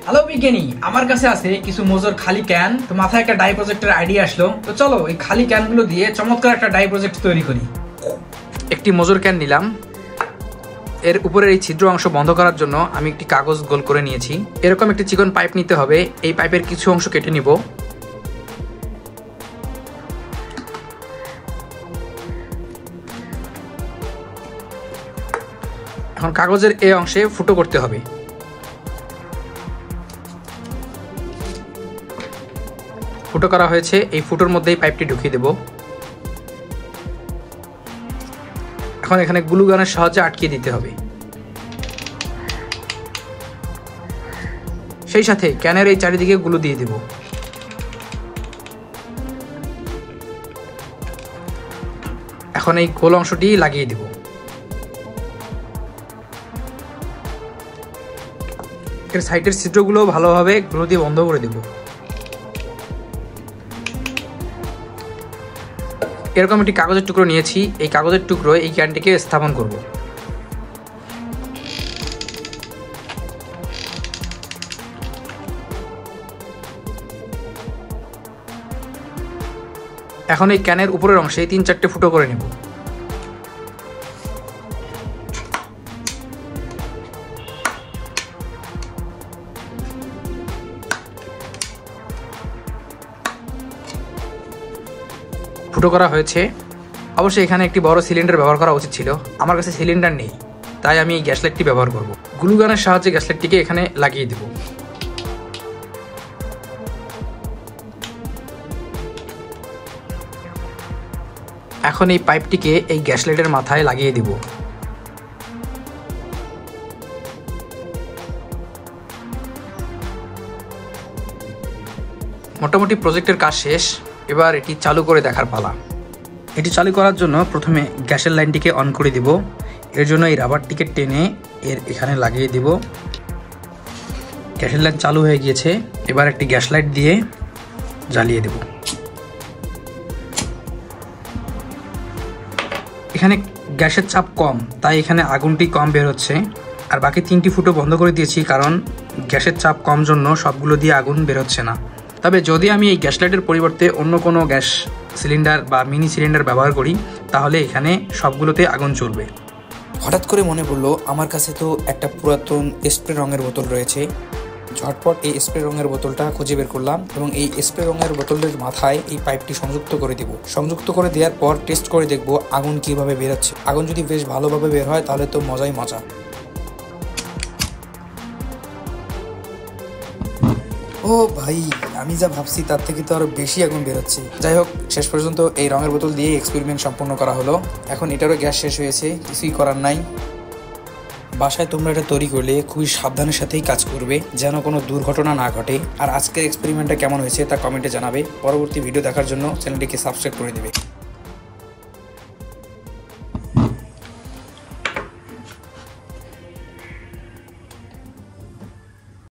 Hello বিজ্ঞানী, আমার কাছে আছে কিছু মোজর খালি ক্যান। তো মাথায় একটা ডাই প্রজেক্টের আইডিয়া আসলো, তো চলো এই খালি ক্যানগুলো দিয়ে চমৎকার একটা ডাই প্রজেক্ট তৈরি করি। একটি মোজর ক্যান নিলাম, এর উপরের এই ছিদ্র অংশ বন্ধ করার জন্য আমি একটি কাগজ গোল করে নিয়েছি। এরকম একটি চিকন পাইপ নিতে হবে, এই পাইপের কিছু অংশ কেটে নিব। এখন কাগজের এই অংশে ফুটো করতে হবে। ফুটো করা হয়েছে, এই ফুটোর মধ্যেই পাইপটি ঢুকিয়ে দেব। এখন এখানে গ্লু গানের সাহায্যে আটকে দিতে হবে। সেই সাথে ক্যানের এই চারিদিকে গ্লু দিয়ে দেব। এখন এই গোল অংশটি লাগিয়ে দেব। এর সাইডের ছিদ্রগুলো ভালোভাবে গ্লু দিয়ে বন্ধ করে দেব। এরকম একটি কাগজের টুকরো নিয়েছি, এই কাগজের টুকরো এই ক্যানটিকে স্থাপন করব। এখন এই ক্যানের উপরের অংশে 3-4টে ফুটো করে নেব। ফুটো করা হয়েছে। অবশ্যই এখানে একটি বড় সিলিন্ডার ব্যবহার করা উচিত ছিল, আমার কাছে সিলিন্ডার নেই, তাই আমি এই গ্যাস লাইটটি ব্যবহার করব। গ্লু গানের সাহায্যে গ্যাস লাইটটিকে এখানে লাগিয়ে দেব। এখন এই পাইপটিকে এই গ্যাস লাইটের মাথায় লাগিয়ে দেব। মোটামুটি প্রজেক্টের কাজ শেষ, এবার এটি চালু করে দেখার পালা। এটি চালু করার জন্য প্রথমে গ্যাসের লাইনটিকে অন করে দিব। এর জন্য এই রাবারটিকে টেনে এর এখানে লাগিয়ে দিব। গ্যাসের লাইন চালু হয়ে গিয়েছে, এবার একটি গ্যাস লাইট দিয়ে জ্বালিয়ে দেব। এখানে গ্যাসের চাপ কম, তাই এখানে আগুনটি কম বের হচ্ছে। আর বাকি 3টি ফুটো বন্ধ করে দিয়েছি, কারণ গ্যাসের চাপ কম জন্য সবগুলো দিয়ে আগুন বের হচ্ছে না। তবে যদি আমি এই গ্যাস লাইটের পরিবর্তে অন্য কোনো গ্যাস সিলিন্ডার বা মিনি সিলিন্ডার ব্যবহার করি, তাহলে এখানে সবগুলোতে আগুন চলবে। হঠাৎ করে মনে পড়লো আমার কাছে তো একটা পুরাতন স্প্রে রঙের বোতল রয়েছে। ঝটপট এই স্প্রে রঙের বোতলটা খুঁজে বের করলাম এবং এই স্প্রে রঙের বোতলের মাথায় এই পাইপটি সংযুক্ত করে দেব। সংযুক্ত করে দেওয়ার পর টেস্ট করে দেখব আগুন কিভাবে বেরোচ্ছে। আগুন যদি বেশ ভালোভাবে বের হয় তাহলে তো মজাই মজা। ও ভাই, আমি যা ভাবছি তার থেকে তো আরো বেশি আগুন বেরোচ্ছে। যাই হোক, শেষ পর্যন্ত এই রঙের বোতল দিয়ে এক্সপেরিমেন্ট সম্পন্ন করা হলো। এখন এটারও গ্যাস শেষ হয়েছে, কিছুই করার নাই। বাসায় তোমরা এটা তৈরি করলে খুবই সাবধানের সাথেই কাজ করবে, যেন কোনো দুর্ঘটনা না ঘটে। আর আজকের এক্সপেরিমেন্টটা কেমন হয়েছে তা কমেন্টে জানাবে। পরবর্তী ভিডিও দেখার জন্য চ্যানেলটিকে সাবস্ক্রাইব করে দেবে।